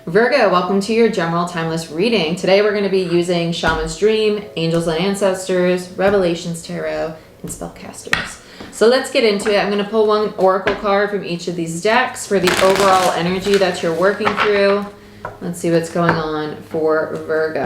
Virgo, welcome to your general timeless reading. Today we're going to be using Shaman's Dream, Angels and Ancestors, Revelations Tarot, and Spellcasters. So let's get into it. I'm going to pull one oracle card from each of these decks for the overall energy that you're working through. Let's see what's going on for Virgo.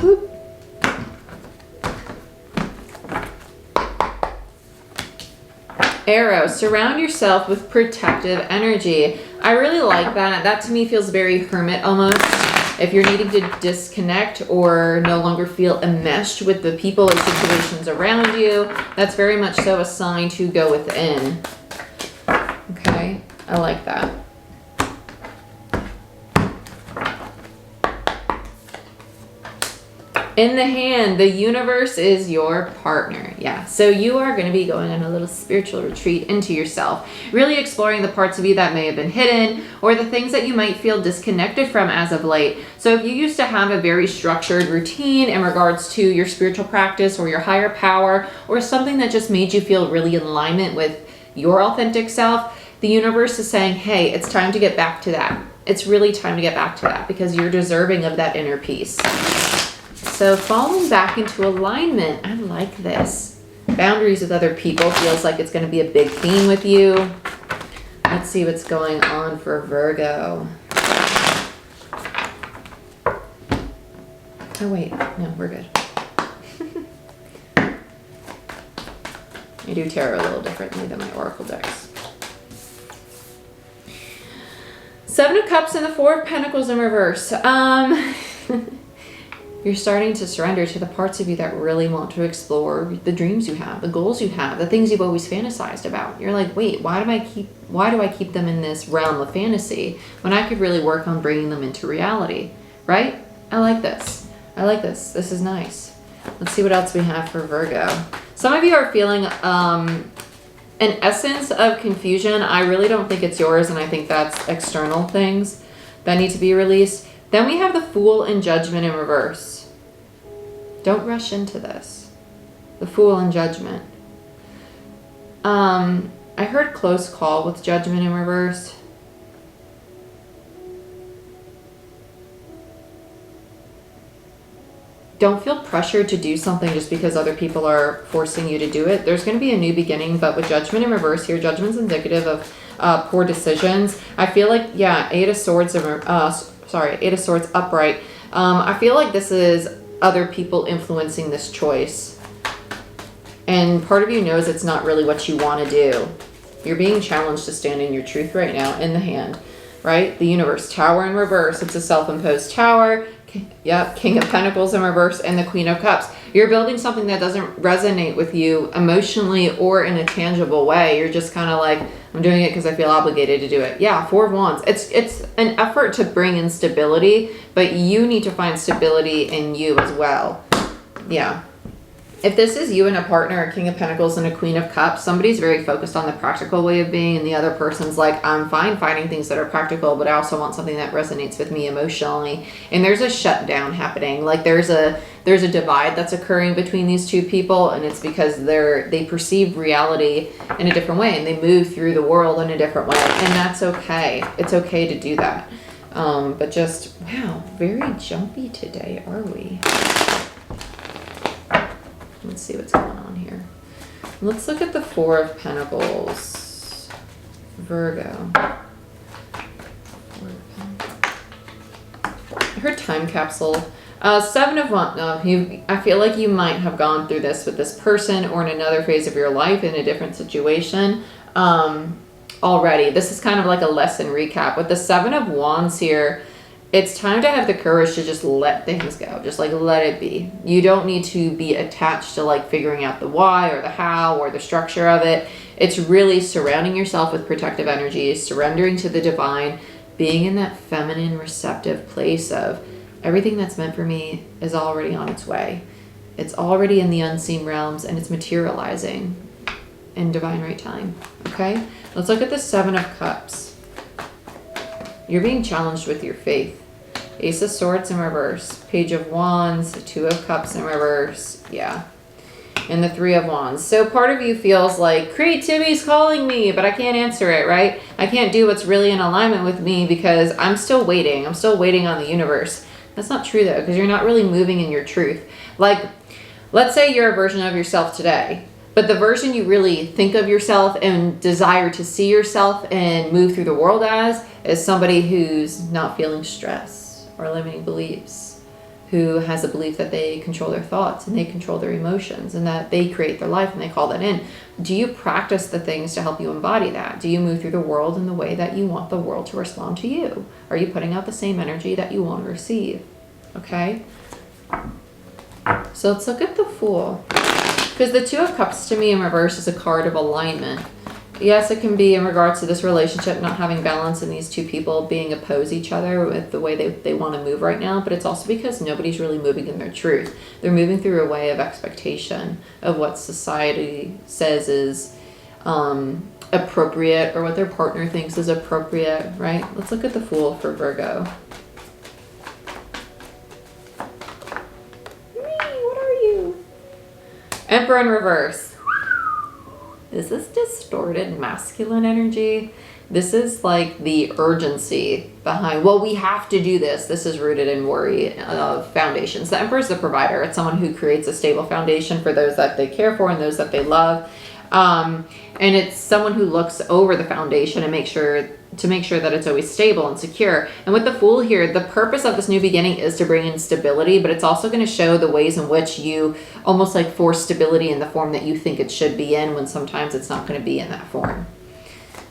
Whoop. Arrow, surround yourself with protective energy. I really like that. That to me feels very hermit almost. If you're needing to disconnect or no longer feel enmeshed with the people or situations around you, that's very much so a sign to go within. Okay, I like that. In the hand, the universe is your partner. Yeah, so you are going to be going on a little spiritual retreat into yourself, really exploring the parts of you that may have been hidden or the things that you might feel disconnected from as of late. So if you used to have a very structured routine in regards to your spiritual practice or your higher power or something that just made you feel really in alignment with your authentic self, the universe is saying, hey, it's time to get back to that. It's really time to get back to that because you're deserving of that inner peace. So falling back into alignment, I like this. Boundaries with other people feels like it's going to be a big theme with you. Let's see what's going on for Virgo. Oh wait, no, we're good. I do tarot a little differently than my oracle decks. Seven of Cups and the Four of Pentacles in reverse. You're starting to surrender to the parts of you that really want to explore the dreams you have, the goals you have, the things you've always fantasized about. You're like, wait, why do I keep them in this realm of fantasy when I could really work on bringing them into reality, right? I like this. I like this. This is nice. Let's see what else we have for Virgo. Some of you are feeling an essence of confusion. I really don't think it's yours, and I think that's external things that need to be released. Then we have the Fool and Judgment in reverse. Don't rush into this. The Fool and Judgment. I heard close call with Judgment in reverse. Don't feel pressured to do something just because other people are forcing you to do it. There's going to be a new beginning, but with Judgment in reverse here, Judgment's indicative of poor decisions. I feel like, yeah, Eight of Swords upright. I feel like this is other people influencing this choice. And part of you knows it's not really what you want to do. You're being challenged to stand in your truth right now in the hand, right? The Universe, Tower in reverse. It's a self-imposed tower. Yep, King of Pentacles in reverse and the Queen of Cups. You're building something that doesn't resonate with you emotionally or in a tangible way. You're just kind of like, I'm doing it because I feel obligated to do it. Yeah, Four of Wands. It's an effort to bring in stability, but you need to find stability in you as well. Yeah. If this is you and a partner, a King of Pentacles and a Queen of Cups, somebody's very focused on the practical way of being, and the other person's like, I'm fine finding things that are practical, but I also want something that resonates with me emotionally. And there's a shutdown happening. Like there's a divide that's occurring between these two people, and it's because they perceive reality in a different way, and they move through the world in a different way, and that's okay. It's okay to do that. But just, wow, very jumpy today, are we? Let's see what's going on here. Let's look at the Four of Pentacles. Virgo. I heard time capsule. Seven of Wands. I feel like you might have gone through this with this person or in another phase of your life in a different situation already. This is kind of like a lesson recap. With the Seven of Wands here, it's time to have the courage to just let things go. Just like let it be. You don't need to be attached to like figuring out the why or the how or the structure of it. It's really surrounding yourself with protective energy, surrendering to the divine, being in that feminine receptive place of everything that's meant for me is already on its way. It's already in the unseen realms and it's materializing in divine right time. Okay? Let's look at the Seven of Cups. You're being challenged with your faith. Ace of Swords in reverse. Page of Wands. Two of Cups in reverse. Yeah. And the Three of Wands. So part of you feels like creativity's calling me, but I can't answer it, right? I can't do what's really in alignment with me because I'm still waiting. I'm still waiting on the universe. That's not true though, because you're not really moving in your truth. Like, let's say you're a version of yourself today, but the version you really think of yourself and desire to see yourself and move through the world as is somebody who's not feeling stress or limiting beliefs, who has a belief that they control their thoughts and they control their emotions and that they create their life and they call that in. Do you practice the things to help you embody that? Do you move through the world in the way that you want the world to respond to you? Are you putting out the same energy that you want to receive? Okay? So let's look at the Fool. Because the Two of Cups to me in reverse is a card of alignment. Yes, it can be in regards to this relationship not having balance and these two people being opposed each other with the way they want to move right now, but it's also because nobody's really moving in their truth. They're moving through a way of expectation of what society says is appropriate or what their partner thinks is appropriate, right? Let's look at the Fool for Virgo. What are you? Emperor in reverse. Is this distorted masculine energy? This is like the urgency behind, well, we have to do this. This is rooted in worry of foundations. The Emperor is the provider. It's someone who creates a stable foundation for those that they care for and those that they love. And it's someone who looks over the foundation and make sure that it's always stable and secure. And with the Fool here, the purpose of this new beginning is to bring in stability, but it's also going to show the ways in which you almost like force stability in the form that you think it should be in, when sometimes it's not going to be in that form.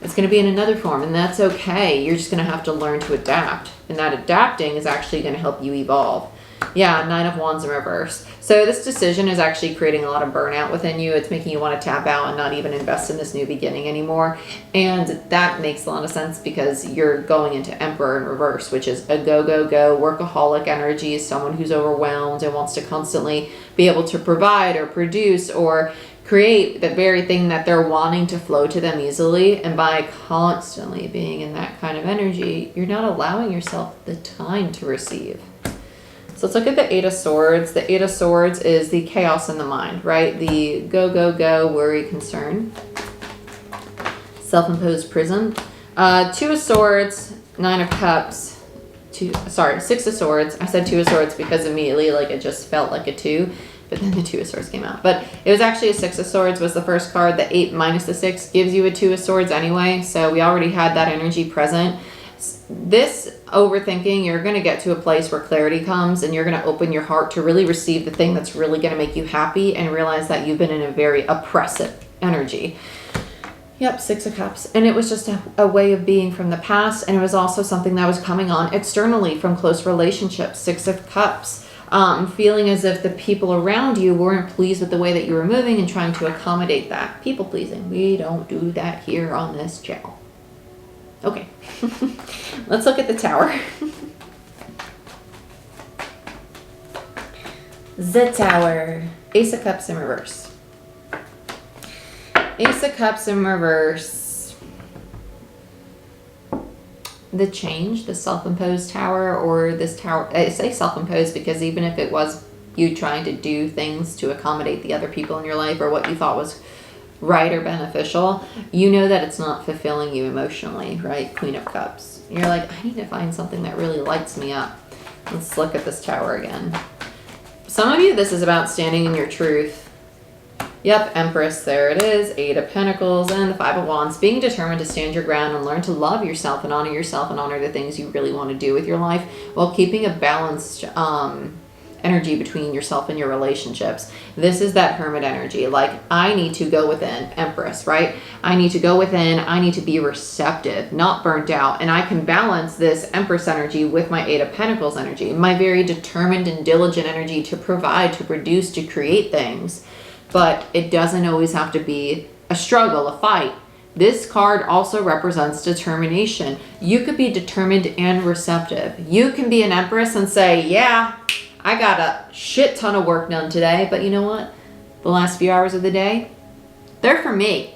It's going to be in another form, and that's okay. You're just going to have to learn to adapt. And that adapting is actually going to help you evolve. Yeah, Nine of Wands in reverse. So this decision is actually creating a lot of burnout within you. It's making you want to tap out and not even invest in this new beginning anymore. And that makes a lot of sense because you're going into Emperor in reverse, which is a go, go, go, workaholic energy, is someone who's overwhelmed and wants to constantly be able to provide or produce or create the very thing that they're wanting to flow to them easily. And by constantly being in that kind of energy, you're not allowing yourself the time to receive. So let's look at the Eight of Swords. The Eight of Swords is the chaos in the mind, right? The go, go, go, worry, concern. Self-imposed prison. Two of Swords, Nine of Cups. Six of Swords. I said Two of Swords because immediately like it just felt like a two, but then the Two of Swords came out. But it was actually a Six of Swords was the first card. The 8 minus the 6 gives you a Two of Swords anyway. So we already had that energy present. This overthinking, you're going to get to a place where clarity comes and you're going to open your heart to really receive the thing that's really going to make you happy and realize that you've been in a very oppressive energy. Yep, Six of Cups. And it was just a way of being from the past, and it was also something that was coming on externally from close relationships. Six of Cups. Feeling as if the people around you weren't pleased with the way that you were moving and trying to accommodate that. People pleasing. We don't do that here on this channel. Okay, let's look at the Tower. The Tower. Ace of Cups in reverse. Ace of Cups in reverse. The change, the self-imposed tower, or this tower, I say self-imposed because even if it was you trying to do things to accommodate the other people in your life or what you thought was right or beneficial, you know that it's not fulfilling you emotionally, right? Queen of Cups. You're like, I need to find something that really lights me up. Let's look at this Tower again. Some of you, this is about standing in your truth. Yep, Empress, there it is. 8 of Pentacles and the 5 of Wands. Being determined to stand your ground and learn to love yourself and honor the things you really want to do with your life while keeping a balanced energy between yourself and your relationships. This is that Hermit energy. Like, I need to go within, Empress, right? I need to go within. I need to be receptive, not burnt out. And I can balance this Empress energy with my 8 of Pentacles energy, my very determined and diligent energy to provide, to produce, to create things. But it doesn't always have to be a struggle, a fight. This card also represents determination. You could be determined and receptive. You can be an Empress and say, yeah, I got a shit ton of work done today, but you know what? The last few hours of the day, they're for me.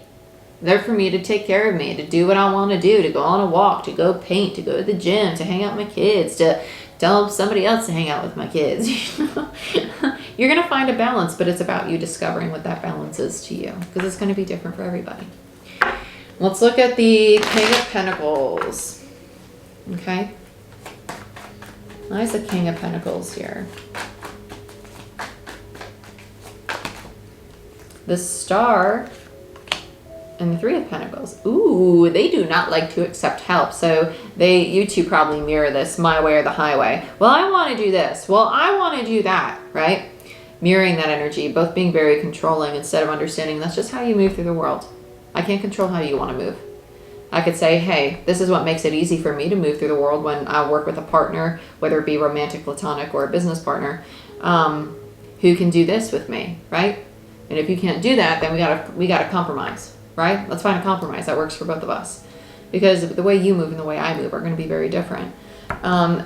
They're for me to take care of me, to do what I want to do, to go on a walk, to go paint, to go to the gym, to hang out with my kids, to tell somebody else to hang out with my kids. You're going to find a balance, but it's about you discovering what that balance is to you, because it's going to be different for everybody. Let's look at the King of Pentacles. Okay. Why is the King of Pentacles here? The Star and the Three of Pentacles. Ooh, they do not like to accept help. So you two probably mirror this, my way or the highway. Well, I want to do this. Well, I want to do that, right? Mirroring that energy, both being very controlling instead of understanding that's just how you move through the world. I can't control how you want to move. I could say, hey, this is what makes it easy for me to move through the world when I work with a partner, whether it be romantic, platonic, or a business partner, who can do this with me, right? And if you can't do that, then we gotta compromise, right? Let's find a compromise that works for both of us. Because the way you move and the way I move are going to be very different.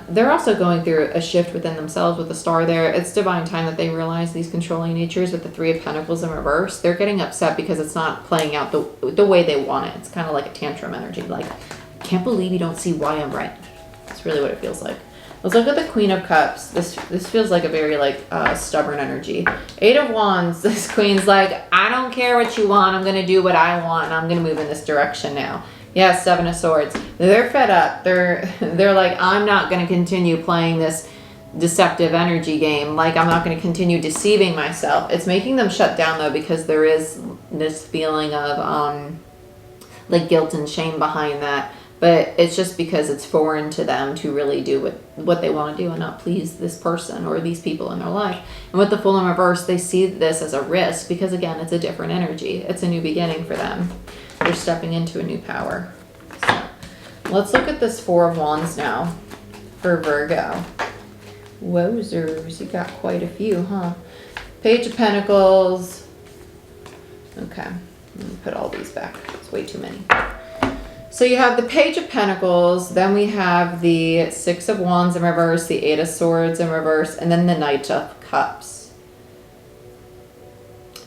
They're also going through a shift within themselves with the Star there. It's divine time that they realize these controlling natures with the Three of Pentacles in reverse. They're getting upset because it's not playing out the way they want it. It's kind of like a tantrum energy. Like, I can't believe you don't see why I'm right. That's really what it feels like. Let's look at the Queen of Cups. This feels like a very stubborn energy. Eight of Wands. This Queen's like, I don't care what you want. I'm going to do what I want, and I'm going to move in this direction now. Yeah, Seven of Swords. They're fed up. They're like, I'm not going to continue playing this deceptive energy game. Like, I'm not going to continue deceiving myself. It's making them shut down, though, because there is this feeling of like guilt and shame behind that. But it's just because it's foreign to them to really do what they want to do and not please this person or these people in their life. And with the Fool in reverse, they see this as a risk because, again, it's a different energy. It's a new beginning for them. They're stepping into a new power. So let's look at this Four of Wands now for Virgo. Wowzers, you got quite a few, huh? Page of Pentacles. Okay, let me put all these back. It's way too many. So you have the Page of Pentacles, then we have the Six of Wands in reverse, the Eight of Swords in reverse, and then the Knight of Cups.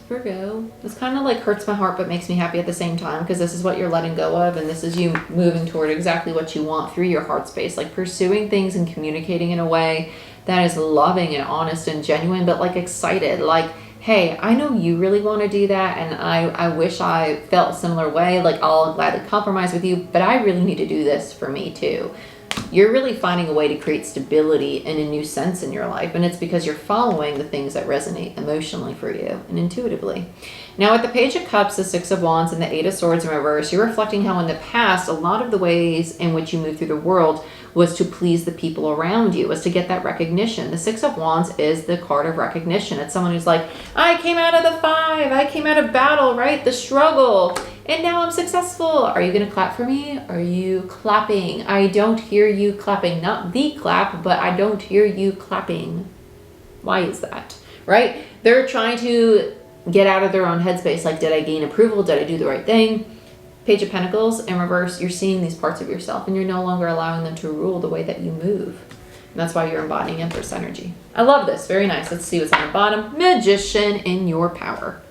Virgo, this kind of like hurts my heart but makes me happy at the same time because this is what you're letting go of and this is you moving toward exactly what you want through your heart space, like pursuing things and communicating in a way that is loving and honest and genuine, but like excited, like, hey, I know you really want to do that and I wish I felt a similar way, like I'll gladly compromise with you, but I really need to do this for me too. You're really finding a way to create stability and a new sense in your life. And it's because you're following the things that resonate emotionally for you and intuitively. Now with the Page of Cups, the Six of Wands, and the Eight of Swords in reverse, you're reflecting how in the past, a lot of the ways in which you move through the world was to please the people around you, was to get that recognition. The Six of Wands is the card of recognition. It's someone who's like, I came out of the five, I came out of battle, right? The struggle. And now I'm successful. Are you going to clap for me? Are you clapping? I don't hear you clapping. Not the clap, but I don't hear you clapping. Why is that? Right? They're trying to get out of their own headspace. Like, did I gain approval? Did I do the right thing? Page of Pentacles in reverse, you're seeing these parts of yourself and you're no longer allowing them to rule the way that you move. And that's why you're embodying Empress energy. I love this. Very nice. Let's see what's on the bottom. Magician in your power.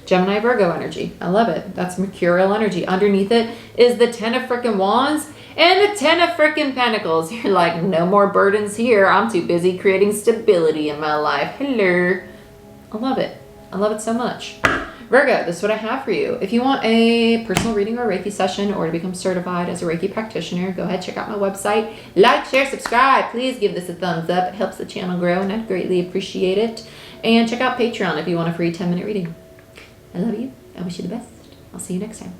Gemini Virgo energy. I love it. That's Mercurial energy. Underneath it is the 10 of frickin' Wands and the 10 of frickin' Pentacles. You're like, no more burdens here. I'm too busy creating stability in my life. Hello. I love it. I love it so much. Virgo, this is what I have for you. If you want a personal reading or Reiki session or to become certified as a Reiki practitioner, go ahead, check out my website. Like, share, subscribe. Please give this a thumbs up. It helps the channel grow and I'd greatly appreciate it. And check out Patreon if you want a free 10-minute reading. I love you. I wish you the best. I'll see you next time.